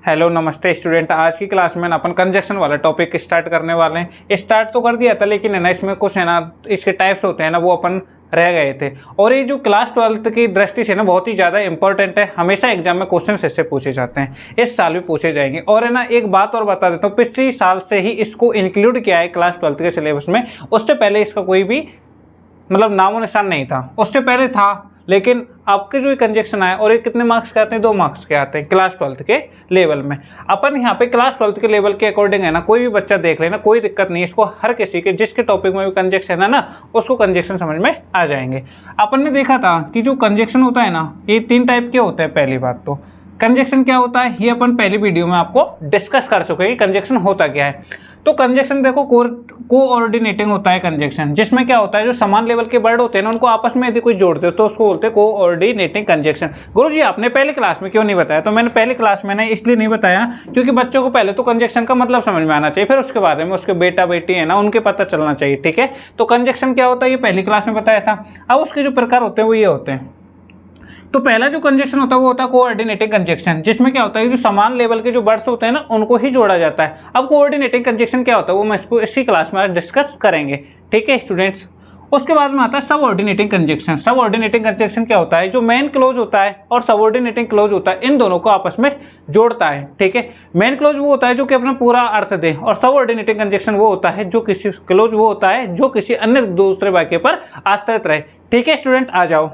Hello नमस्ते student. आज की क्लास में ना अपन कंजक्शन वाला टॉपिक स्टार्ट करने वाले हैं। स्टार्ट तो कर दिया था लेकिन है ना इसमें कुछ है ना इसके टाइप्स होते हैं ना वो अपन रह गए थे। और ये जो क्लास 12 की दृष्टि से ना बहुत ही ज़्यादा इंपॉर्टेंट है। हमेशा एग्जाम में क्वेश्चन इससे पूछे जाते हैं, इस साल भी पूछे जाएंगे। और है ना एक बात और बता देता हूँ, पिछले साल से ही इसको इंक्लूड किया है क्लास 12 के सिलेबस में। उससे पहले इसका कोई भी मतलब नामो निशान नहीं था, उससे पहले था। लेकिन आपके जो ये कंजक्शन आए और ये कितने मार्क्स के आते हैं, 2 मार्क्स के आते हैं क्लास 12 के लेवल में। अपन यहाँ पे क्लास 12 के लेवल के अकॉर्डिंग है ना कोई भी बच्चा देख लेना, कोई दिक्कत नहीं है। इसको हर किसी के जिसके टॉपिक में भी कंजक्शन है ना उसको कंजक्शन समझ में आ जाएंगे। अपन ने देखा था कि जो कंजक्शन होता है ना ये 3 टाइप के होते हैं। पहली बात तो कंजक्शन क्या होता है ये अपन पहली वीडियो में आपको डिस्कस कर चुके हैं कि कंजक्शन होता क्या है। तो कंजक्शन देखो कोऑर्डिनेटिंग होता है कंजक्शन, जिसमें क्या होता है जो समान लेवल के वर्ड होते हैं ना उनको आपस में यदि कोई जोड़ते हो तो उसको बोलते हैं कोऑर्डिनेटिंग कंजक्शन। गुरुजी आपने पहली क्लास में क्यों नहीं बताया? तो मैंने पहली क्लास में इसलिए नहीं बताया क्योंकि बच्चों को पहले तो कंजक्शन का मतलब समझ में आना चाहिए, फिर उसके बारे में उसके बेटा बेटी है ना उनके पता चलना चाहिए। ठीक है, तो कंजक्शन क्या होता है ये पहली क्लास में बताया था। अब उसके जो प्रकार होते हैं वो ये होते हैं। तो पहला जो कंजक्शन होता है वो होता है कोऑर्डिनेटिंग कंजक्शन, जिसमें क्या होता है जो समान लेवल के जो वर्ड्स होते हैं ना उनको ही जोड़ा जाता है। अब कोऑर्डिनेटिंग कंजक्शन क्या होता है वो मैं इसको इसी क्लास में आज डिस्कस करेंगे। ठीक है स्टूडेंट्स, उसके बाद में आता है सबऑर्डिनेटिंग कंजक्शन। सबऑर्डिनेटिंग कंजक्शन क्या होता है जो मेन क्लोज होता है और सबऑर्डिनेटिंग क्लोज होता है, इन दोनों को आपस में जोड़ता है। ठीक है, मेन क्लोज वो होता है जो कि अपना पूरा अर्थ दे, और सबऑर्डिनेटिंग कंजक्शन वो होता है जो किसी क्लोज वो होता है जो किसी अन्य दूसरे वाक्य पर आश्रित रहे। ठीक है स्टूडेंट, आ जाओ।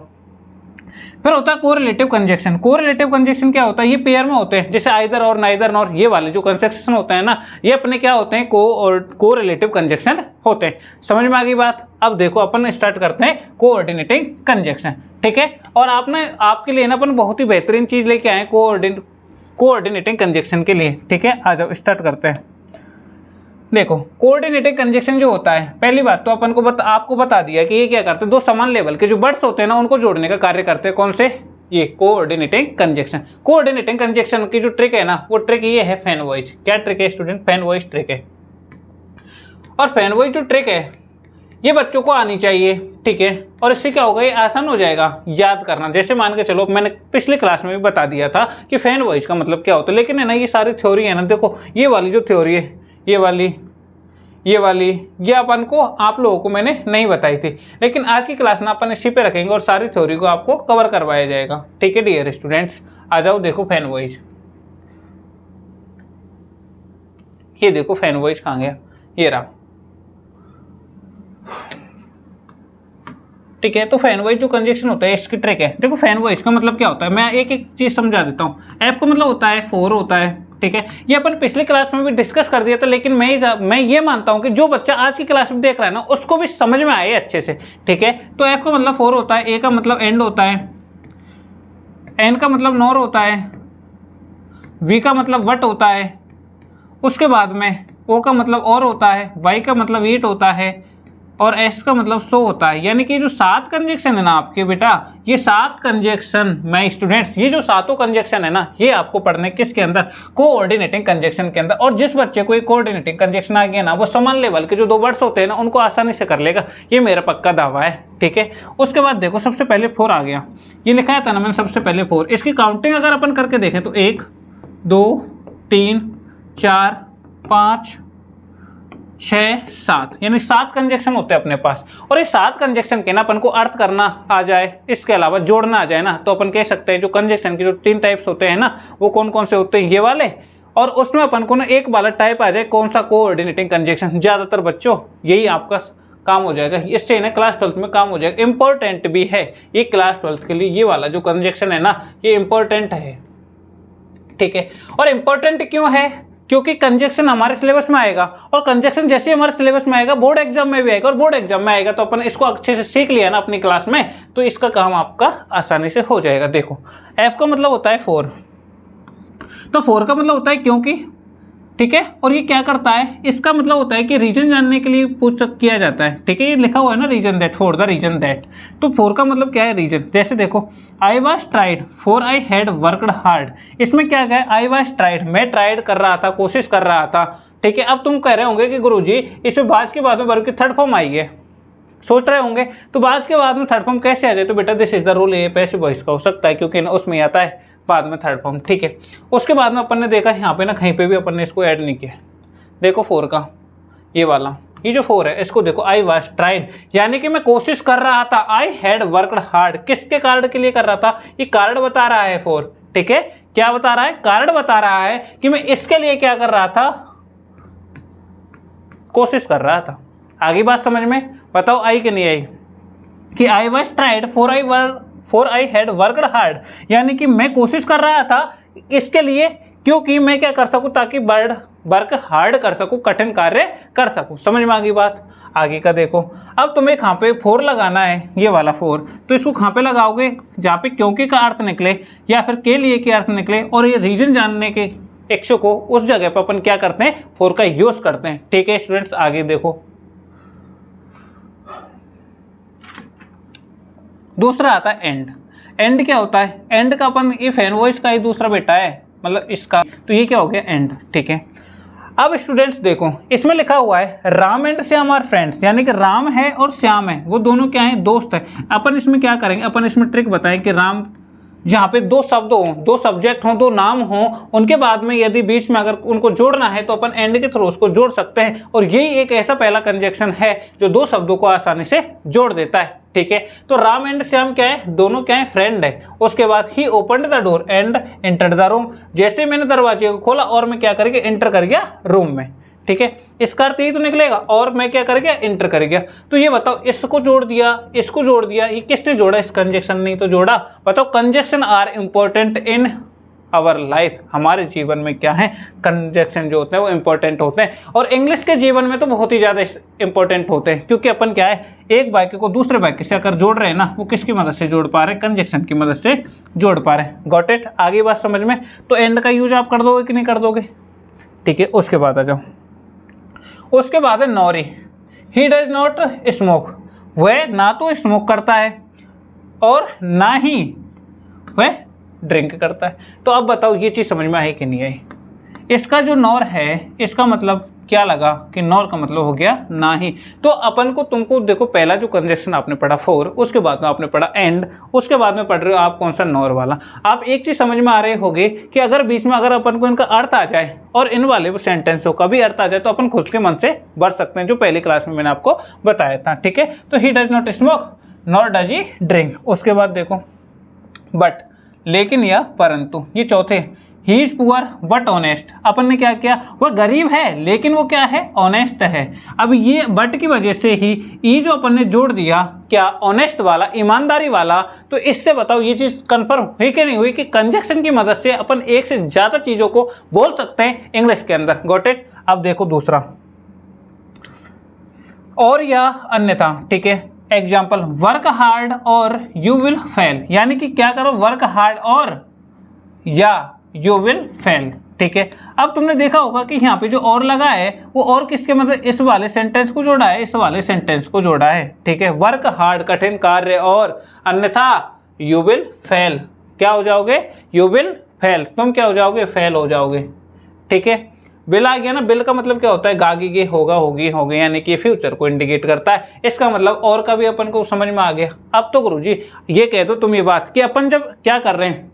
फिर होता है कोरिलेटिव कंजक्शन। कोरिलेटिव कंजक्शन क्या होता है ये पेयर में होते हैं, जैसे आइदर और नाइदर नॉर, ये वाले जो कंजक्शन होते हैं ना ये अपने क्या होते हैं कोरिलेटिव कंजक्शन होते हैं। समझ में आ गई बात? अब देखो अपन स्टार्ट करते हैं कोऑर्डिनेटिंग कंजक्शन। ठीक है, और आपने आपके लिए ना अपन बहुत ही बेहतरीन चीज लेके आए कोऑर्डिनेटिंग कंजक्शन के लिए। ठीक है, आ जाओ स्टार्ट करते हैं। देखो कोऑर्डिनेटिंग कंजक्शन जो होता है, पहली बात तो अपन को आपको बता दिया कि ये क्या करते हैं, दो समान लेवल के जो वर्ड्स होते हैं ना उनको जोड़ने का कार्य करते हैं। कौन से? ये कोऑर्डिनेटिंग कंजक्शन। कोऑर्डिनेटिंग कंजक्शन की जो ट्रिक है ना वो ट्रिक ये है फैन वॉइस। क्या ट्रिक है स्टूडेंट? फैन वॉइस ट्रिक है। और फैन वॉइस जो ट्रिक है ये बच्चों को आनी चाहिए। ठीक है, और इससे क्या होगा ये आसान हो जाएगा याद करना। जैसे मान के चलो मैंने पिछली क्लास में भी बता दिया था कि फैन वॉइस का मतलब क्या होता है, लेकिन है ना ये सारी थ्योरी है ना, देखो ये वाली जो थ्योरी है ये वाली ये अपन को आप लोगों को मैंने नहीं बताई थी, लेकिन आज की क्लास में अपन इसी पे रखेंगे और सारी थ्योरी को आपको कवर करवाया जाएगा। ठीक है डियर स्टूडेंट्स, आ जाओ। देखो फैन वॉइस, ये देखो फैन वॉइस कहाँ गया, ये रहा। ठीक है, तो फैन वॉइस जो कंजक्शन होता है इसकी ट्रिक है। देखो फैन वॉइस का मतलब क्या होता है मैं एक एक चीज समझा देता हूँ। एफ का मतलब होता है 4 होता है। ठीक है, ये अपन पिछले क्लास में भी डिस्कस कर दिया था, लेकिन मैं ये मानता हूं कि जो बच्चा आज की क्लास में देख रहा है ना उसको भी समझ में आए अच्छे से। ठीक है, तो एफ का मतलब 4 होता है, ए का मतलब एंड होता है, एन का मतलब नॉर होता है, वी का मतलब वट होता है, उसके बाद में ओ का मतलब और होता है, वाई का मतलब ईट होता है, और एस का मतलब सो होता है। यानी कि जो 7 कंजक्शन है ना आपके बेटा, ये 7 कंजक्शन मैं स्टूडेंट्स ये जो 7 कंजक्शन है ना ये आपको पढ़ने किसके अंदर? कोऑर्डिनेटिंग कंजक्शन के अंदर। और जिस बच्चे को ये कोऑर्डिनेटिंग कंजक्शन आ गया ना वो समान लेवल के जो 2 वर्ड्स होते हैं ना उनको आसानी से कर लेगा, ये मेरा पक्का दावा है। ठीक है, उसके बाद देखो सबसे पहले 4 आ गया, ये लिखा था ना मैंने सबसे पहले 4। इसकी काउंटिंग अगर अपन करके देखें तो 1 2 3 4 5 6 7, यानी 7 कंजक्शन होते हैं अपने पास। और ये 7 कंजक्शन के ना अपन को अर्थ करना आ जाए, इसके अलावा जोड़ना आ जाए ना, तो अपन कह सकते हैं जो कंजक्शन के जो 3 टाइप्स होते हैं ना वो कौन कौन से होते हैं, ये वाले। और उसमें अपन को ना एक वाला टाइप आ जाए कौन सा? Coordinating conjunction. ज़्यादातर बच्चों यही आपका काम हो जाएगा, इससे ना क्लास 12 में काम हो जाएगा। इंपॉर्टेंट भी है ये क्लास 12 के लिए, ये वाला जो कंजक्शन है ना ये इंपॉर्टेंट है। ठीक है, और इम्पोर्टेंट क्यों है? क्योंकि कंजक्शन हमारे सिलेबस में आएगा, और कंजक्शन जैसे हमारे सिलेबस में आएगा बोर्ड एग्जाम में भी आएगा, और बोर्ड एग्जाम में आएगा तो अपन इसको अच्छे से सीख लिया ना अपनी क्लास में, तो इसका काम आपका आसानी से हो जाएगा। देखो एफ का मतलब होता है 4, तो 4 का मतलब होता है क्योंकि। ठीक है, और ये क्या करता है? इसका मतलब होता है कि रीजन जानने के लिए किया जाता है। ठीक है, ये लिखा हुआ है ना reason that, for the reason that. तो 4 का मतलब क्या है? रीजन। जैसे देखो I was tried for I had worked hard, इसमें क्या गया? आई वॉज ट्राइड, मैं ट्राइड कर रहा था, कोशिश कर रहा था। ठीक है, अब तुम कह रहे होंगे कि गुरुजी इसमें बाज के बाद में वर्ब की थर्ड फॉर्म आई है, सोच रहे होंगे तो बाज के बाद में थर्ड फॉर्म कैसे आ जाए? तो बेटा दिस इज द रूल, ये पैसिव वॉइस का हो सकता है क्योंकि उसमें आता है बाद में थर्ड फॉर्म, ठीक है। उसके बाद में अपन ने देखा यहाँ पे ना कहीं पे भी अपन ने इसको ऐड नहीं किया। देखो 4 का ये वाला, ये जो 4 है इसको देखो, आई वाज ट्राइड, यानी कि मैं कोशिश कर रहा था। आई हैड वर्कड हार्ड, किसके कारण के लिए कर रहा था, ये कारण बता रहा है 4, ठीक है। क्या बता रहा है, कारण बता रहा है कि मैं इसके लिए क्या कर रहा था, कोशिश कर रहा था। आगे बात समझ में, बताओ आई कि नहीं आई, कि I was tried for I had worked hard, यानी कि मैं कोशिश कर रहा था इसके लिए, क्योंकि मैं क्या कर सकूं, ताकि वर्क हार्ड कर सकूं, कठिन कार्य कर सकूं। समझ में आ गई बात। आगे का देखो, अब तुम्हें कहाँ पे 4 लगाना है, ये वाला 4, तो इसको कहाँ पे लगाओगे, जहाँ पे क्योंकि का अर्थ निकले या फिर के लिए के अर्थ निकले और ये रीजन जानने के इच्छुक को, उस जगह पर अपन क्या करते हैं, 4 का यूज करते हैं, ठीक है स्टूडेंट्स। आगे देखो, दूसरा आता है एंड। एंड क्या होता है, एंड का अपन इफ एंड वो इसका ही दूसरा बेटा है, मतलब इसका, तो ये क्या हो गया एंड, ठीक है। अब स्टूडेंट्स देखो, इसमें लिखा हुआ है Ram and Shyam are friends, यानी कि राम है और श्याम है, वो दोनों क्या हैं, दोस्त हैं। अपन इसमें क्या करेंगे, अपन इसमें ट्रिक बताएं कि राम जहाँ पे 2 शब्द हों, 2 सब्जेक्ट हों, 2 नाम हों, उनके बाद में यदि बीच में अगर उनको जोड़ना है तो अपन एंड के थ्रू उसको जोड़ सकते हैं। और यही एक ऐसा पहला कंजक्शन है जो 2 शब्दों को आसानी से जोड़ देता है, ठीक है। तो राम एंड श्याम क्या है, दोनों क्या है, फ्रेंड है। उसके बाद ही opened the door and entered the room, जैसे मैंने दरवाजे को खोला और मैं क्या कर गया, एंटर कर गया रूम में, ठीक है। इसका अर्थ यही तो निकलेगा, और मैं क्या कर गया, एंटर कर गया। तो ये बताओ, इसको जोड़ दिया, इसको जोड़ दिया, ये किसने जोड़ा, इस कंजक्शन ने तो जोड़ा। बताओ, conjunction are important in our life, हमारे जीवन में क्या है, कंजक्शन जो होते हैं वो इंपॉर्टेंट होते हैं। और इंग्लिश के जीवन में तो बहुत ही ज़्यादा इंपॉर्टेंट होते हैं, क्योंकि अपन क्या है, एक वाक्य को दूसरे वाक्य से अगर जोड़ रहे हैं ना, वो किसकी मदद से जोड़ पा रहे हैं, कंजक्शन की मदद से जोड़ पा रहे हैं। Got it. आगे बात समझ में। तो एंड का यूज आप कर दोगे कि नहीं कर दोगे, ठीक है। उसके बाद आ जाओ, उसके बाद है नॉरी, ही डज नॉट स्मोक, वह ना तो स्मोक करता है और ना ही वह ड्रिंक करता है। तो अब बताओ ये चीज़ समझ में आई कि नहीं आई। इसका जो नॉर है, इसका मतलब क्या लगा कि नॉर का मतलब हो गया ना ही। तो अपन को, तुमको देखो, पहला जो कंजक्शन आपने पढ़ा 4, उसके बाद में आपने पढ़ा एंड, उसके बाद में पढ़ रहे हो आप कौन सा, नॉर वाला। आप एक चीज़ समझ में आ रहे होगे कि अगर बीच में अगर अपन को इनका अर्थ आ जाए और इन वाले सेंटेंसों का भी अर्थ आ जाए तो अपन खुद के मन से बढ़ सकते हैं, जो पहली क्लास में मैंने आपको बताया था, ठीक है। तो he does not smoke nor does he drink. उसके बाद देखो, बट, लेकिन या परंतु, ये चौथे, he is poor but honest. अपन ने क्या किया, वह गरीब है लेकिन वो क्या है, ऑनेस्ट है। अब ये बट की वजह से ही ई जो अपन ने जोड़ दिया, क्या, ऑनेस्ट वाला, ईमानदारी वाला। तो इससे बताओ ये चीज़ कंफर्म हुई कि नहीं हुई कि कंजक्शन की मदद से अपन एक से ज़्यादा चीज़ों को बोल सकते हैं इंग्लिश के अंदर। Got it. अब देखो दूसरा, और या अन्यथा, ठीक है। एग्जाम्पल, वर्क हार्ड और यू विल फेल, यानी कि क्या करो, वर्क हार्ड और या यू विल फेल, ठीक है। अब तुमने देखा होगा कि यहाँ पे जो और लगा है वो और किसके मतलब, इस वाले सेंटेंस को जोड़ा है, इस वाले सेंटेंस को जोड़ा है, ठीक है। वर्क हार्ड कठिन कार्य और अन्यथा यू विल फेल, क्या हो जाओगे, यू विल फेल, तुम क्या हो जाओगे, फेल हो जाओगे, ठीक है। बिल आ गया ना, बिल का मतलब क्या होता है, गागी, होगा, होगी, हो गए, यानी कि फ्यूचर को इंडिकेट करता है। इसका मतलब और का भी अपन को समझ में आ गया। अब तो गुरुजी ये कह दो तुम ये बात कि अपन जब क्या कर रहे हैं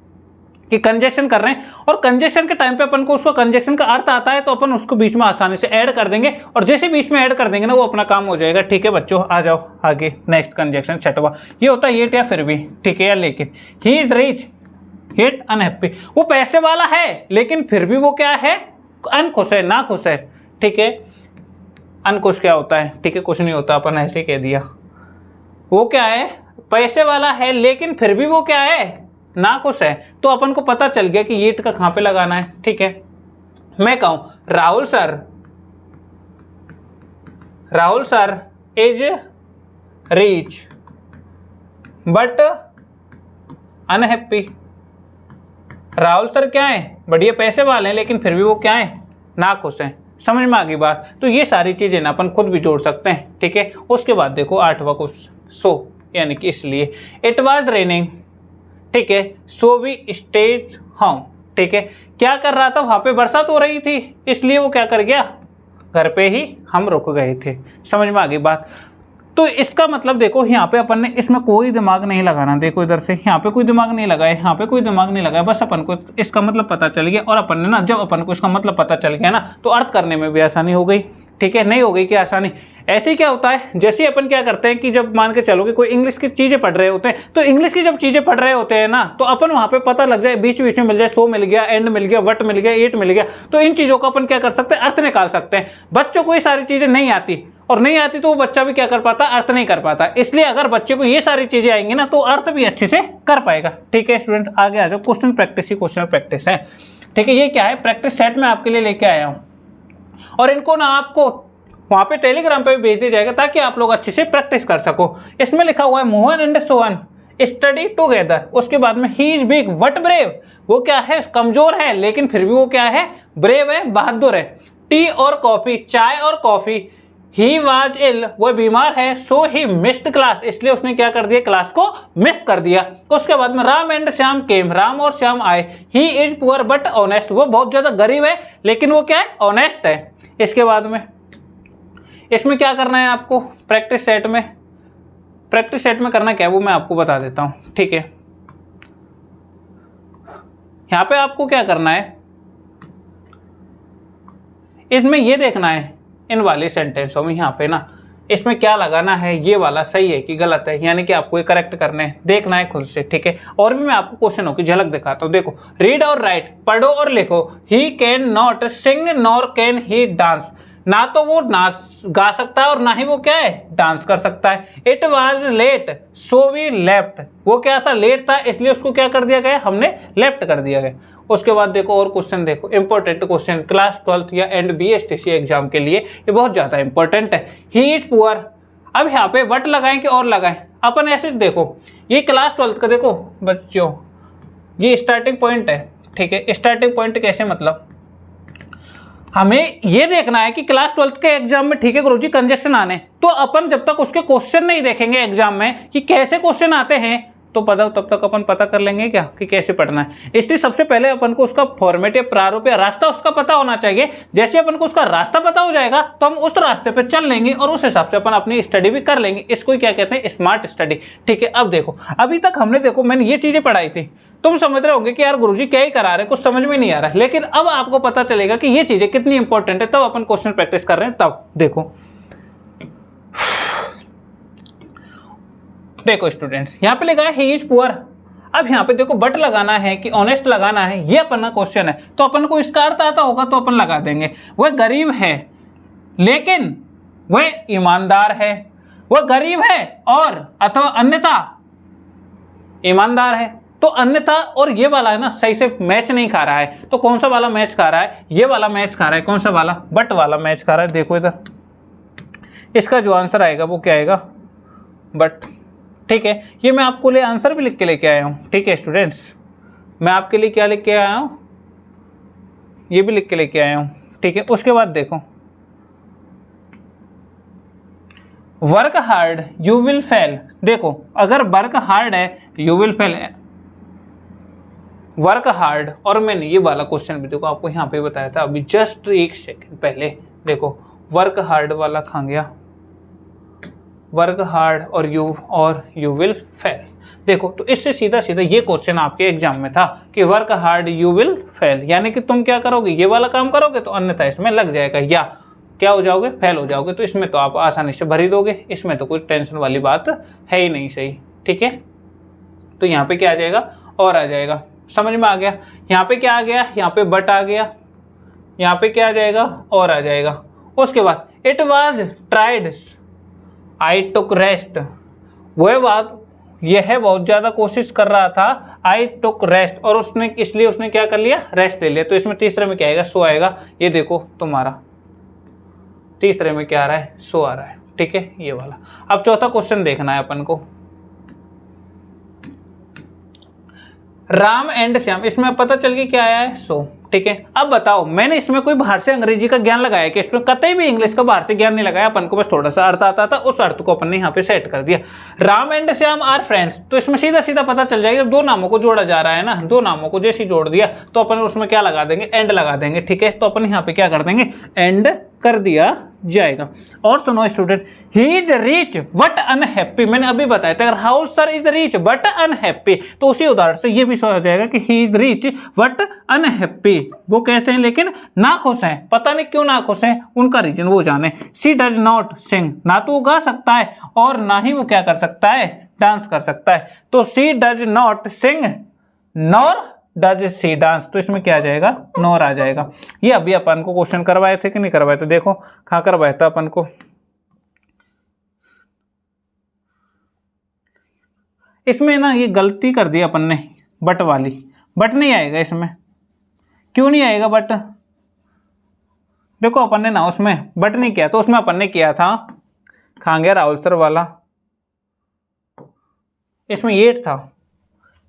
कि कंजक्शन कर रहे हैं, और कंजक्शन के टाइम पे अपन को उसको कंजक्शन का अर्थ आता है तो अपन उसको बीच में आसानी से ऐड कर देंगे, और जैसे बीच में ऐड कर देंगे ना वो अपना काम हो जाएगा, ठीक है बच्चों। आ जाओ आगे, नेक्स्ट कंजक्शन छठवा, ये होता है येट या फिर भी, ठीक है, या लेकिन। He is rich yet unhappy, वो पैसे वाला है लेकिन फिर भी वो क्या है, अनखुश है, ना खुश है, ठीक है। अनखुश क्या होता है, ठीक है, कुछ नहीं होता, अपन ऐसे ही कह दिया। वो क्या है, पैसे वाला है लेकिन फिर भी वो क्या है, ना खुश है। तो अपन को पता चल गया कि येट का कहाँ पे लगाना है, ठीक है। मैं कहूँ Rahul sir is rich but unhappy. Rahul sir क्या है, बढ़िया पैसे वाले हैं लेकिन फिर भी वो क्या है, ना खुश हैं। समझ में आ गई बात। तो ये सारी चीज़ें ना अपन खुद भी जोड़ सकते हैं, ठीक है। उसके बाद देखो 8वां को, सो यानी कि इसलिए, इट वाज रेनिंग, ठीक है, सो वी स्टेज होम, ठीक है। क्या कर रहा था, वहाँ पे बरसात हो रही थी, इसलिए वो क्या कर गया, घर पे ही हम रुक गए थे। समझ में आ गई बात। तो इसका मतलब देखो यहाँ पे अपन ने इसमें कोई दिमाग नहीं लगाना, देखो इधर से यहाँ पे कोई दिमाग नहीं लगाया, यहाँ पे कोई दिमाग नहीं लगाया, बस अपन को इसका मतलब पता चल गया। और अपन ने ना जब अपन को इसका मतलब पता चल गया ना तो अर्थ करने में भी आसानी हो गई, ठीक है। नहीं हो गई क्या आसानी? ऐसे ही क्या होता है, जैसे अपन क्या करते हैं कि जब मान के चलो कि कोई इंग्लिश की चीज़ें पढ़ रहे होते हैं, तो इंग्लिश की जब चीज़ें पढ़ रहे होते हैं ना तो अपन वहाँ पे पता लग जाए, बीच बीच में मिल जाए, सो मिल गया, एंड मिल गया, वट मिल गया, एट मिल गया, तो इन चीज़ों का अपन क्या कर सकते हैं, अर्थ निकाल सकते हैं। बच्चों को ये सारी चीज़ें नहीं आती, और नहीं आती तो वो बच्चा भी क्या कर पाता, अर्थ नहीं कर पाता। इसलिए अगर बच्चे को ये सारी चीज़ें आएंगी ना तो अर्थ भी अच्छे से कर पाएगा, ठीक है स्टूडेंट। आगे आ जाओ, क्वेश्चन प्रैक्टिस ही क्वेश्चन प्रैक्टिस है, ठीक है। ये क्या है, प्रैक्टिस सेट में आपके लिए लेके आया हूँ, और इनको ना आपको वहाँ पे टेलीग्राम पे भी भेज दिया जाएगा ताकि आप लोग अच्छे से प्रैक्टिस कर सको। इसमें लिखा हुआ है Mohan and Sohan study together, उसके बाद में he is big but brave, वो क्या है, कमजोर है लेकिन फिर भी वो क्या है, ब्रेव है, बहादुर है। टी और कॉफी, चाय और कॉफी। ही वॉज इल, वो बीमार है, सो ही मिस्ड क्लास, इसलिए उसने क्या कर दिया, क्लास को मिस कर दिया। उसके बाद में राम एंड श्याम केम, राम और श्याम आए। ही इज पुअर बट ऑनेस्ट, वो बहुत ज्यादा गरीब है लेकिन वो क्या है, ऑनेस्ट है। इसके बाद में इसमें क्या करना है आपको, प्रैक्टिस सेट में, प्रैक्टिस सेट में करना क्या है वो मैं आपको बता देता हूं, ठीक है। यहां पे आपको क्या करना है, इसमें ये देखना है इन वाले सेंटेंसों में, यहाँ पे ना इसमें क्या लगाना है, ये वाला सही है कि गलत है, यानी कि आपको ये करेक्ट करने हैं, देखना है खुद से, ठीक है। और भी मैं आपको क्वेश्चनों की झलक दिखाता हूँ। देखो, रीड और राइट, पढ़ो और लिखो। He can not sing nor can he dance, ना तो वो नाच गा सकता है और ना ही वो क्या है, डांस कर सकता है। It was late so we left, वो क्या था, लेट था इसलिए उसको क्या कर दिया गया, हमने लेफ्ट कर दिया गया। उसके बाद देखो और क्वेश्चन, देखो इंपॉर्टेंट क्वेश्चन क्लास 12th या एंड BSTC एग्जाम के लिए ये बहुत ज़्यादा इंपॉर्टेंट है। ही इज पुअर, अब यहाँ पे वट लगाएं कि और लगाएं, अपन ऐसे देखो, ये क्लास 12th का देखो बच्चों, ये स्टार्टिंग पॉइंट है, ठीक है। स्टार्टिंग पॉइंट कैसे, मतलब हमें ये देखना है कि क्लास 12th के एग्जाम में, ठीक है गुरुजी, कंजक्शन आने, तो अपन जब तक उसके क्वेश्चन नहीं देखेंगे एग्जाम में कि कैसे क्वेश्चन आते हैं तो पता, तब तक अपन पता कर लेंगे क्या कि कैसे पढ़ना है। इसलिए सबसे पहले अपन को उसका फॉर्मेट या प्रारूप या रास्ता उसका पता होना चाहिए। जैसे अपन को उसका रास्ता पता हो जाएगा तो हम उस रास्ते पे चल लेंगे और उस हिसाब से अपन अपनी स्टडी भी कर लेंगे। इसको क्या कहते हैं, स्मार्ट स्टडी, ठीक है। अब देखो, अभी तक हमने देखो मैंने ये चीजें पढ़ाई थी, तुम समझ रहे होगे कि यार गुरुजी क्या ही करा रहे, कुछ समझ में नहीं आ रहा है, लेकिन अब आपको पता चलेगा कि ये चीजें कितनी इंपॉर्टेंट है, तब अपन क्वेश्चन प्रैक्टिस कर रहे हैं। तब देखो, देखो स्टूडेंट्स, यहाँ पे लिखा है ही इज पुअर, अब यहाँ पे देखो बट लगाना है कि ऑनेस्ट लगाना है, ये अपन का क्वेश्चन है, तो अपन को इसका अर्थ आता होगा तो अपन लगा देंगे। वह गरीब है लेकिन वह ईमानदार है, वह गरीब है और अथवा अन्यथा ईमानदार है, तो अन्यथा और ये वाला है ना सही से मैच नहीं खा रहा है, तो कौन सा वाला मैच खा रहा है, ये वाला मैच खा रहा है, कौन सा वाला, बट वाला मैच खा रहा है। देखो इधर, इसका जो आंसर आएगा वो क्या आएगा, बट, ठीक है। ये मैं आपको लिए आंसर भी लिख के लेके आया हूँ, ठीक है स्टूडेंट्स, मैं आपके लिए क्या लिख के आया हूँ, ये भी लिख के लेके आया हूँ, ठीक है। उसके बाद देखो, work hard you will fail, देखो अगर वर्क हार्ड है यू विल फेल है, वर्क हार्ड, और मैंने ये वाला क्वेश्चन भी देखो आपको यहाँ पे बताया था अभी जस्ट एक सेकंड पहले, देखो वर्क हार्ड वाला खा गया, वर्क हार्ड और यू विल फेल। देखो तो इससे सीधा सीधा ये क्वेश्चन आपके एग्जाम में था कि work hard you will fail, यानी कि तुम क्या करोगे, ये वाला काम करोगे तो अन्यथा इसमें लग जाएगा, या क्या हो जाओगे, फेल हो जाओगे। तो इसमें तो आप आसानी से भर ही दोगे, इसमें तो कोई टेंशन वाली बात है ही नहीं, सही, ठीक है। तो यहाँ पे क्या आ जाएगा, और आ जाएगा, समझ में आ गया। यहाँ पे क्या आ गया, यहाँ पे बट आ गया, यहाँ पे क्या आ जाएगा, और आ जाएगा। उसके बाद it was tried I took rest, वह बात यह है बहुत ज़्यादा कोशिश कर रहा था, आई टुक रेस्ट, और उसने इसलिए उसने क्या कर लिया, रेस्ट ले लिया। तो इसमें तीसरे में क्या आएगा, सो आएगा। ये देखो तुम्हारा तीसरे में क्या आ रहा है, सो आ रहा है, ठीक है, ये वाला। अब चौथा क्वेश्चन देखना है अपन को, राम एंड श्याम, इसमें पता चल गया क्या आया है, सो, ठीक है। अब बताओ, मैंने इसमें कोई बाहर से अंग्रेजी का ज्ञान लगाया कि इसमें कतई भी इंग्लिश का बाहर से ज्ञान नहीं लगाया, अपन को बस थोड़ा सा अर्थ आता था, उस अर्थ को अपन ने यहाँ पे सेट कर दिया। Ram and Shyam are friends, तो इसमें सीधा सीधा पता चल जाएगा, दो नामों को जोड़ा जा रहा है ना, दो नामों को जैसे जोड़ दिया तो अपन उसमें क्या लगा देंगे, एंड लगा देंगे, ठीक है। तो अपन यहाँ पे क्या कर देंगे, एंड कर दिया जाएगा। और सुनो student, he is rich but unhappy, मैंने अभी बताया था अगर Rahul sir is rich but unhappy तो उसी उदाहरण से ये भी हो जाएगा कि he is rich but unhappy, वो कैसे हैं लेकिन ना खुश हैं, पता नहीं क्यों ना खुश हैं, उनका रीजन वो जाने। सी डज नॉट सिंग, ना तो वो गा सकता है और ना ही वो क्या कर सकता है, डांस कर सकता है। तो she does not sing nor does she dance, तो इसमें क्या आ जाएगा, नॉर आ जाएगा। ये अभी अपन को क्वेश्चन करवाए थे कि नहीं करवाए थे, देखो कहाँ करवाया था अपन को, इसमें ना ये गलती कर दी अपन ने, बट वाली, बट नहीं आएगा इसमें, क्यों नहीं आएगा बट, देखो अपन ने ना उसमें बट नहीं किया, तो उसमें अपन ने किया था खांगे राहुल सर वाला, इसमें ये था,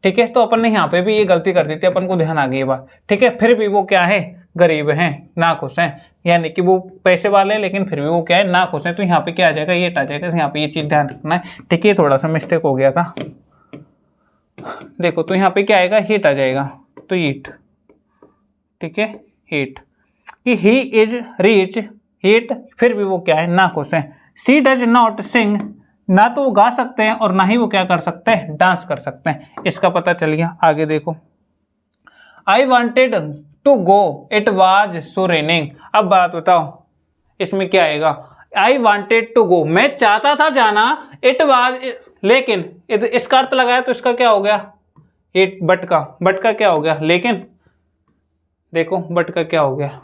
ठीक है। तो अपन ने यहाँ पे भी ये गलती कर दी थी, अपन को ध्यान आ गई ये बात, ठीक है। फिर भी वो क्या है, गरीब हैं, ना खुश हैं, यानी कि वो पैसे वाले हैं लेकिन फिर भी वो क्या है, ना खुश हैं। तो यहाँ पे क्या आ जाएगा, ये आ जाएगा, यहाँ पे ये चीज़ ध्यान रखना है, ठीक है। थोड़ा सा मिस्टेक हो गया था, देखो तो यहाँ पे क्या आएगा, हीट आ जाएगा, तो हीट, ठीक है, हीट, कि ही इज रिच हीट, फिर भी वो क्या है, ना खुश है। सी डज नॉट सिंग, ना तो वो गा सकते हैं और ना ही वो क्या कर सकते हैं, डांस कर सकते हैं, इसका पता चल गया। आगे देखो, I wanted to go it was so raining, अब बात बताओ इसमें क्या आएगा, आई वॉन्टेड टू गो, मैं चाहता था जाना, इट वाज, लेकिन इसका अर्थ लगाया तो इसका क्या हो गया, इट, बट का क्या हो गया, लेकिन, देखो बट का क्या हो गया,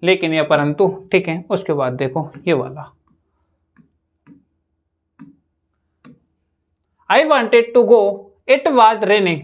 लेकिन या परंतु, ठीक है। उसके बाद देखो ये वाला, I wanted to go it was raining,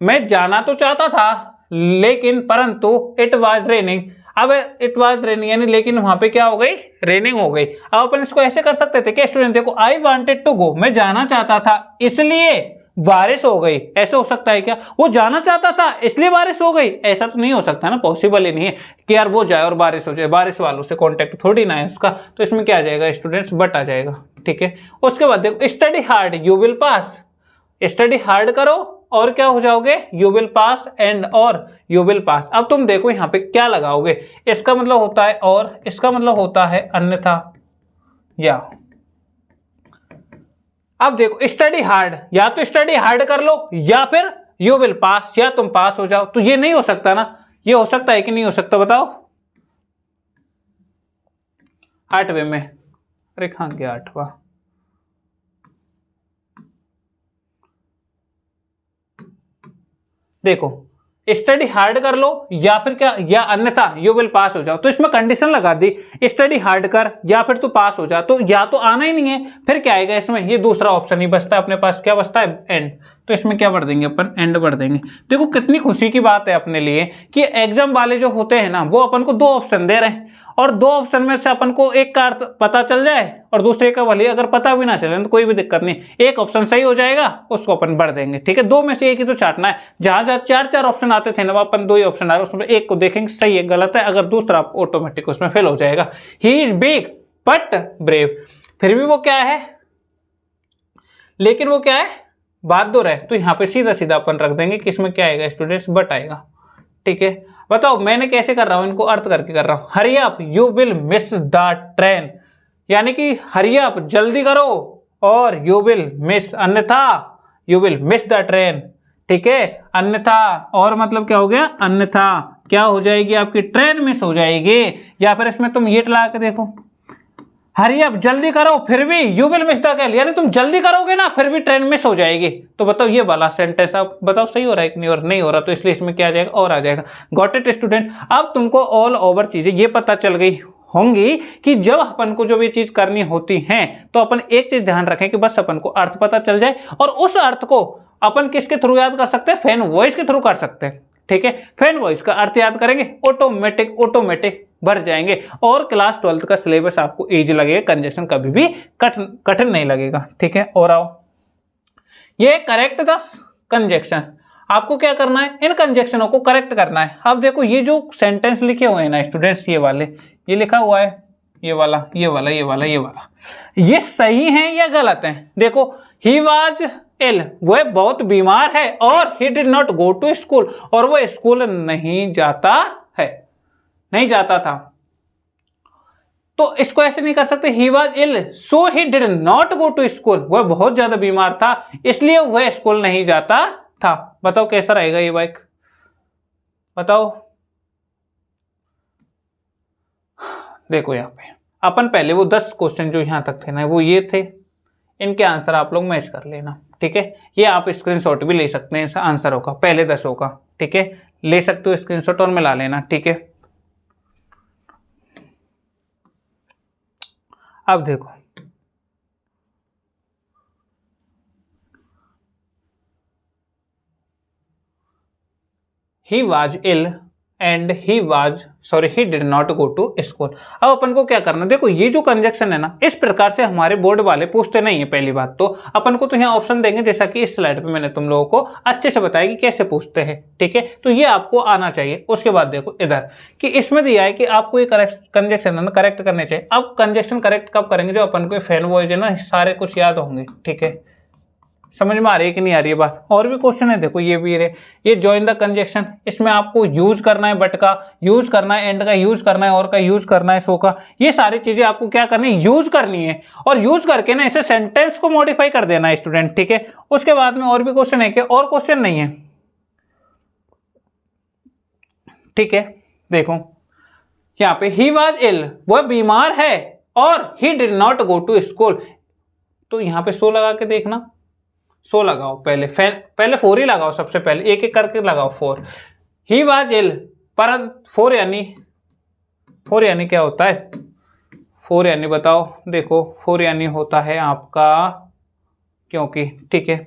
मैं जाना तो चाहता था लेकिन परंतु इट वॉज रेनिंग, अब इट वॉज रेनिंग यानी लेकिन वहां पे क्या हो गई, रेनिंग हो गई। अब अपन इसको ऐसे कर सकते थे क्या स्टूडेंट, देखो आई वॉन्टेड टू गो, मैं जाना चाहता था इसलिए बारिश हो गई, ऐसे हो सकता है क्या, वो जाना चाहता था इसलिए बारिश हो गई, ऐसा तो नहीं हो सकता ना, पॉसिबल ही नहीं है कि यार वो जाए और बारिश हो जाए, बारिश वालों से कांटेक्ट थोड़ी ना है उसका। तो इसमें क्या आ जाएगा स्टूडेंट्स, बट आ जाएगा, ठीक है। उसके बाद देखो, study hard you will pass, study hard करो और क्या हो जाओगे, यू विल पास, एंड और यू विल पास। अब तुम देखो यहाँ पे क्या लगाओगे, इसका मतलब होता है और, इसका मतलब होता है अन्यथा या। अब देखो स्टडी हार्ड, या तो स्टडी हार्ड कर लो या फिर यू विल पास, या तुम पास हो जाओ, तो ये नहीं हो सकता ना, ये हो सकता है कि नहीं हो सकता बताओ, 8वें में रेखांक 8वां, देखो स्टडी हार्ड कर लो या फिर क्या, या अन्यथा यू विल पास हो जाओ, तो इसमें कंडीशन लगा दी, स्टडी हार्ड कर या फिर तू पास हो जा, तो या तो आना ही नहीं है, फिर क्या आएगा इसमें, ये दूसरा ऑप्शन ही बचता है अपने पास, क्या बचता है, एंड। तो इसमें क्या भर देंगे अपन, एंड भर देंगे। देखो कितनी खुशी की बात है अपने लिए कि एग्जाम वाले जो होते हैं ना, वो अपन को 2 ऑप्शन दे रहे हैं और 2 ऑप्शन में से अपन को एक का अर्थ पता चल जाए और दूसरे का भले अगर पता भी ना चले तो कोई भी दिक्कत नहीं, एक ऑप्शन सही हो जाएगा उसको अपन भर देंगे, ठीक है। 2 में से एक ही तो छाटना है, जहां जहां 4 ऑप्शन आते थे ना, अपन 2 ही ऑप्शन आ रहे, उसमें एक को देखेंगे सही है गलत है, अगर दूसरा ऑटोमेटिक उसमें फेल हो जाएगा। He is big but brave, फिर भी वो क्या है, लेकिन वो क्या है, बहादुर है, तो यहाँ पे सीधा सीधा अपन रख देंगे कि इसमें क्या आएगा स्टूडेंट्स, बट आएगा, ठीक है। बताओ मैंने कैसे कर रहा हूं, इनको अर्थ करके कर रहा हूं, hurry up you will miss the train, यानी कि हरी अप जल्दी करो और यू विल मिस, अन्यथा you will miss the train, ठीक है। अन्यथा और मतलब क्या हो गया, अन्यथा क्या हो जाएगी आपकी, ट्रेन मिस हो जाएगी। या फिर इसमें तुम ये लगा के देखो, हरी अप जल्दी करो फिर भी you will miss the train, यानी तुम जल्दी करोगे ना फिर भी ट्रेन मिस हो जाएगी। तो बताओ ये वाला सेंटेंस आप बताओ सही हो रहा है कि नहीं, और नहीं हो रहा, तो इसलिए इसमें क्या आ जाएगा, और आ जाएगा। गॉट इट स्टूडेंट, अब तुमको ऑल ओवर चीजें ये पता चल गई होंगी कि जब अपन को जो ये चीज करनी होती है तो अपन एक चीज ध्यान रखें कि बस अपन को अर्थ पता चल जाए, और उस अर्थ को अपन किसके थ्रू याद कर सकते हैं, फैन वॉइस के थ्रू कर सकते हैं, ठीक है। फैन वॉइस का अर्थ याद करेंगे, ऑटोमेटिक भर जाएंगे, और क्लास 12th का सिलेबस आपको इजी लगेगा, कंजक्शन कभी भी कठिन नहीं लगेगा, ठीक है। और आओ, ये करेक्ट द कंजक्शन, आपको क्या करना है, इन कंजक्शनों को करेक्ट करना है। अब देखो ये जो सेंटेंस लिखे हुए हैं ना स्टूडेंट्स, ये वाले, ये लिखा हुआ है, ये वाला, ये वाला, ये वाला, ये वाला, ये सही है या गलत है। देखो ही वाज इल, वह बहुत बीमार है, और he did not go to school, और वह स्कूल नहीं जाता है, नहीं जाता था, तो इसको ऐसे नहीं कर सकते, he was ill so he did not go to school, वह बहुत ज्यादा बीमार था इसलिए वह स्कूल नहीं जाता था। बताओ कैसा रहेगा ये बाइक, बताओ। देखो यहाँ पे अपन पहले वो 10 क्वेश्चन जो यहाँ तक थे ना वो ये थे, इनके आंसर आप लोग मैच कर लेना, ठीक है। ये आप स्क्रीनशॉट भी ले सकते हैं इस आंसरों का, पहले 10 का, ठीक है, ले सकते हो स्क्रीनशॉट और मिला लेना, ठीक है। अब देखो he was ill and he did not go to school. अब अपन को क्या करना, देखो ये जो कंजक्शन है ना इस प्रकार से हमारे बोर्ड वाले पूछते नहीं है। पहली बात तो अपन को तो यहाँ ऑप्शन देंगे, जैसा कि इस स्लाइड पे मैंने तुम लोगों को अच्छे से बताया कि कैसे पूछते हैं, ठीक है। तो ये आपको आना चाहिए। उसके बाद देखो इधर कि इसमें दिया है कि आपको ये कंजक्शन है ना करेक्ट करने चाहिए। अब कंजक्शन करेक्ट कब करेंगे, जो अपन को फैन वॉइस है ना सारे कुछ याद होंगे, ठीक है। समझ में आ रही है कि नहीं आ रही है बात। और भी क्वेश्चन है, देखो ये भी है, ये जॉइन द कंजक्शन, इसमें आपको यूज करना है बट का, यूज करना है एंड का, यूज करना है और का, यूज करना है सो का। ये सारी चीजें आपको क्या करनी है, यूज करनी है। और यूज करके ना इसे सेंटेंस को मॉडिफाई कर देना है स्टूडेंट, ठीक है। उसके बाद में और भी क्वेश्चन है कि और क्वेश्चन नहीं है, ठीक है। देखो यहाँ पे ही वॉज इल, वह बीमार है, और he did not go to school. तो यहाँ पे सो लगा के देखना, सो लगाओ पहले, पहले 4 ही लगाओ, सबसे पहले एक एक करके लगाओ 4। ही वाज इल, पर 4 यानी क्या होता है, 4 यानी बताओ, देखो 4 यानी होता है आपका क्योंकि, ठीक है।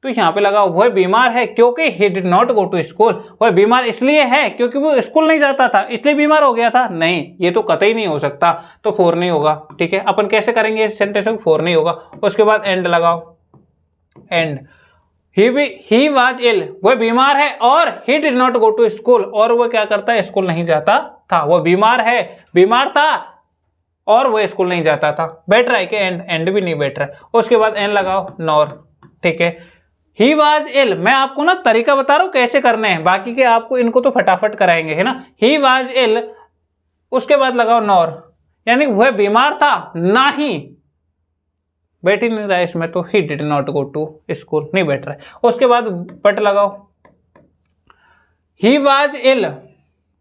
तो यहाँ पे लगाओ वह बीमार है क्योंकि he did not go to school, वह बीमार इसलिए है क्योंकि वो स्कूल नहीं जाता था इसलिए बीमार हो गया था। नहीं, ये तो कतई नहीं हो सकता, तो 4 नहीं होगा, ठीक है। अपन कैसे करेंगे इस सेंटेंस में, 4 नहीं होगा। उसके बाद एंड लगाओ, एंड ही वाज इल, वह बीमार है, और he did not go to school, और वह क्या करता है, स्कूल नहीं जाता था। वह बीमार है, बीमार था, और वह स्कूल नहीं जाता था। बैठ रहा है कि एंड भी नहीं बैठ रहा है। उसके बाद एंड लगाओ, नॉर, ठीक है। ही वॉज इल, मैं आपको ना तरीका बता रहा हूं कैसे करने हैं, बाकी के आपको इनको तो फटाफट कराएंगे, है ना। ही वॉज इल, उसके बाद लगाओ नॉर, यानी वह बीमार था, ना ही, बैठ ही नहीं रहा है इसमें, तो he did not go to school, नहीं बैठ रहा है। उसके बाद बट लगाओ, ही वॉज इल,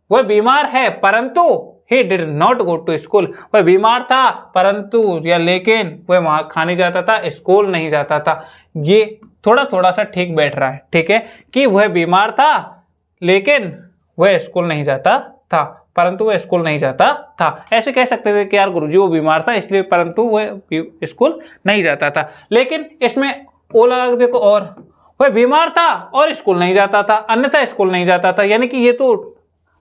वह बीमार है परंतु he did not go to school, वह बीमार था परंतु या लेकिन वह वहां खाने जाता था, स्कूल नहीं जाता था। ये थोड़ा सा ठीक बैठ रहा है, ठीक है, कि वह बीमार था लेकिन वह स्कूल नहीं जाता था, परंतु वह स्कूल नहीं जाता था। ऐसे कह सकते थे कि यार गुरुजी वो बीमार था इसलिए, परंतु वह स्कूल नहीं जाता था। लेकिन इसमें ओ लगा देखो, और वह बीमार था और स्कूल नहीं जाता था, अन्यथा स्कूल नहीं जाता था, यानी कि ये तो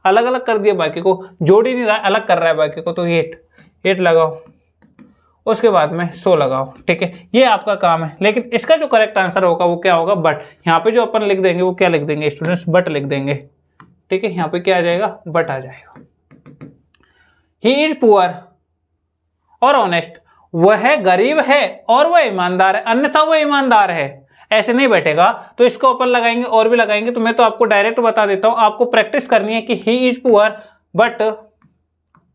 अलग अलग कर दिया, बाकी को जोड़ ही नहीं रहा, अलग कर रहा है बाकी को। तो एट लगाओ, उसके बाद में सो लगाओ, ठीक है। ये आपका काम है, लेकिन इसका जो करेक्ट आंसर होगा वो क्या होगा, बट। यहाँ पे जो अपन लिख देंगे वो क्या लिख देंगे स्टूडेंट्स, बट लिख देंगे, ठीक है। यहाँ पे क्या आ जाएगा, बट आ जाएगा। ही इज पुअर और ऑनेस्ट, वह गरीब है और वह ईमानदार है, अन्यथा वह ईमानदार है, ऐसे नहीं बैठेगा। तो इसको अपन लगाएंगे और भी लगाएंगे। तो मैं तो आपको डायरेक्ट बता देता हूं, आपको प्रैक्टिस करनी है कि ही इज पुअर बट,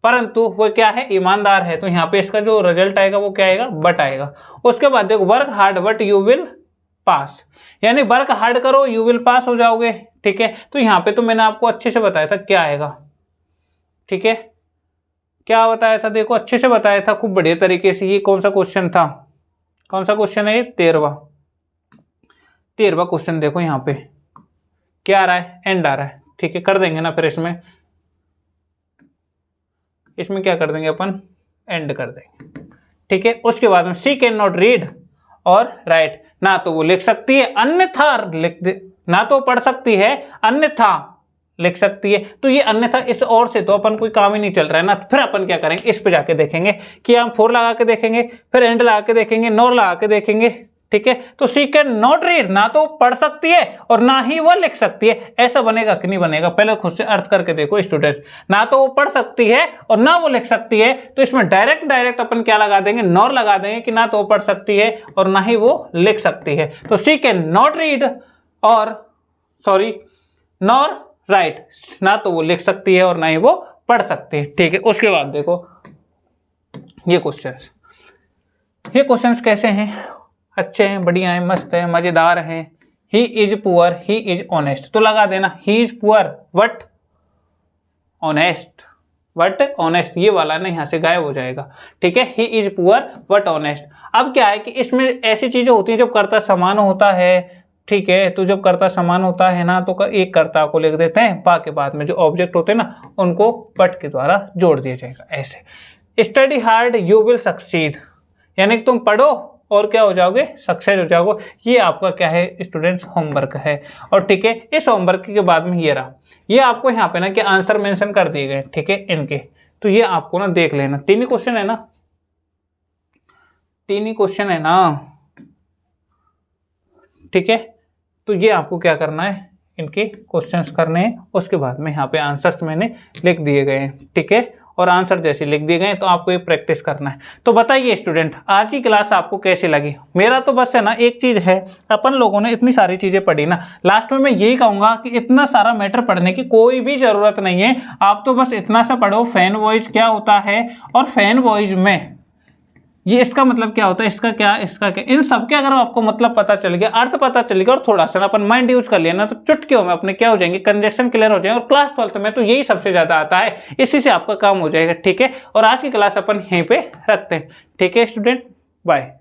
परंतु वो क्या है, ईमानदार है। तो यहाँ पे इसका जो रिजल्ट आएगा वो क्या आएगा, बट आएगा। उसके बाद देखो work hard but you will pass, यानी वर्क हार्ड करो यू विल पास हो जाओगे, ठीक है। तो यहाँ पे तो मैंने आपको अच्छे से बताया था क्या आएगा, ठीक है। क्या बताया था, देखो अच्छे से बताया था, खूब बढ़िया तरीके से। ये कौन सा क्वेश्चन था, कौन सा क्वेश्चन है ये, 13वां क्वेश्चन। देखो यहाँ पे क्या आ रहा है, एंड आ रहा है, ठीक है। कर देंगे ना फिर इसमें क्या कर देंगे अपन, एंड कर देंगे, ठीक है। उसके बाद में सी कैन नॉट रीड और राइट, ना तो वो लिख सकती है अन्यथा ना तो पढ़ सकती है अन्यथा लिख सकती है। तो ये अन्यथा इस और से तो अपन कोई काम ही नहीं चल रहा है ना। फिर अपन क्या करेंगे, इस पे जाके देखेंगे कि हम 4 लगा के देखेंगे, फिर एंड लगा के देखेंगे, नॉर लगा के देखेंगे, ठीक है। तो सी कैन नॉट रीड, ना तो पढ़ सकती है और ना ही वो लिख सकती है। ऐसा बनेगा कि नहीं बनेगा, पहले खुद से अर्थ करके देखो स्टूडेंट। ना तो वो पढ़ सकती है और ना वो लिख सकती है, तो इसमें डायरेक्ट अपन क्या लगा देंगे, नॉर लगा देंगे कि ना तो वो पढ़ सकती है और ना ही वो लिख सकती है। तो सी कैन नॉट रीड और नॉर राइट, ना तो वो लिख सकती है और ना ही वो पढ़ सकते हैं। ठीक है, उसके बाद देखो ये क्वेश्चंस कैसे हैं, अच्छे हैं, बढ़िया हैं, मस्त हैं, मजेदार हैं। ही is poor, he is honest, तो लगा देना ही इज पुअर बट ऑनेस्ट, ये वाला ना यहाँ से गायब हो जाएगा। ठीक है, ही इज पुअर बट ऑनेस्ट। अब क्या है कि इसमें ऐसी चीजें होती हैं जब कर्ता समान होता है। ठीक है, तो जब कर्ता समान होता है ना तो एक कर्ता को लिख देते हैं, पा के बाद में जो ऑब्जेक्ट होते हैं ना उनको बट के द्वारा जोड़ दिया जाएगा। ऐसे study hard you will succeed, यानी कि तुम पढ़ो और क्या हो जाओगे, सक्सेस हो जाओगे। ये आपका क्या है स्टूडेंट्स, होमवर्क है। और ठीक है, इस होमवर्क के बाद में ये रहा, ये आपको यहाँ पे ना कि आंसर मेंशन कर दिए गए। ठीक है, इनके तो ये आपको ना देख लेना, 3 ही क्वेश्चन है ना, 3 ही क्वेश्चन है ना। ठीक है, तो ये आपको क्या करना है, इनके क्वेश्चंस करने हैं। उसके बाद में यहाँ पे आंसर्स मैंने लिख दिए गए हैं। ठीक है, और आंसर जैसे लिख दिए गए तो आपको ये प्रैक्टिस करना है। तो बताइए स्टूडेंट, आज की क्लास आपको कैसी लगी? मेरा तो बस है ना एक चीज़ है, अपन लोगों ने इतनी सारी चीज़ें पढ़ी ना, लास्ट में मैं यही कहूँगा कि इतना सारा मैटर पढ़ने की कोई भी ज़रूरत नहीं है। आप तो बस इतना सा पढ़ो, फैन वॉइस क्या होता है, और फैन वॉइस में ये इसका मतलब क्या होता है, इसका क्या, इन सब के अगर आपको मतलब पता चल गया, अर्थ पता चल गया, और थोड़ा सा अपन माइंड यूज कर लिया ना, तो चुटकियों में अपने क्या हो जाएंगे, कंजक्शन क्लियर हो जाएंगे। और क्लास 12th में तो यही सबसे ज्यादा आता है, इसी से आपका काम हो जाएगा। ठीक है, और आज की क्लास अपन यहीं पे रखते हैं। ठीक है स्टूडेंट, बाय।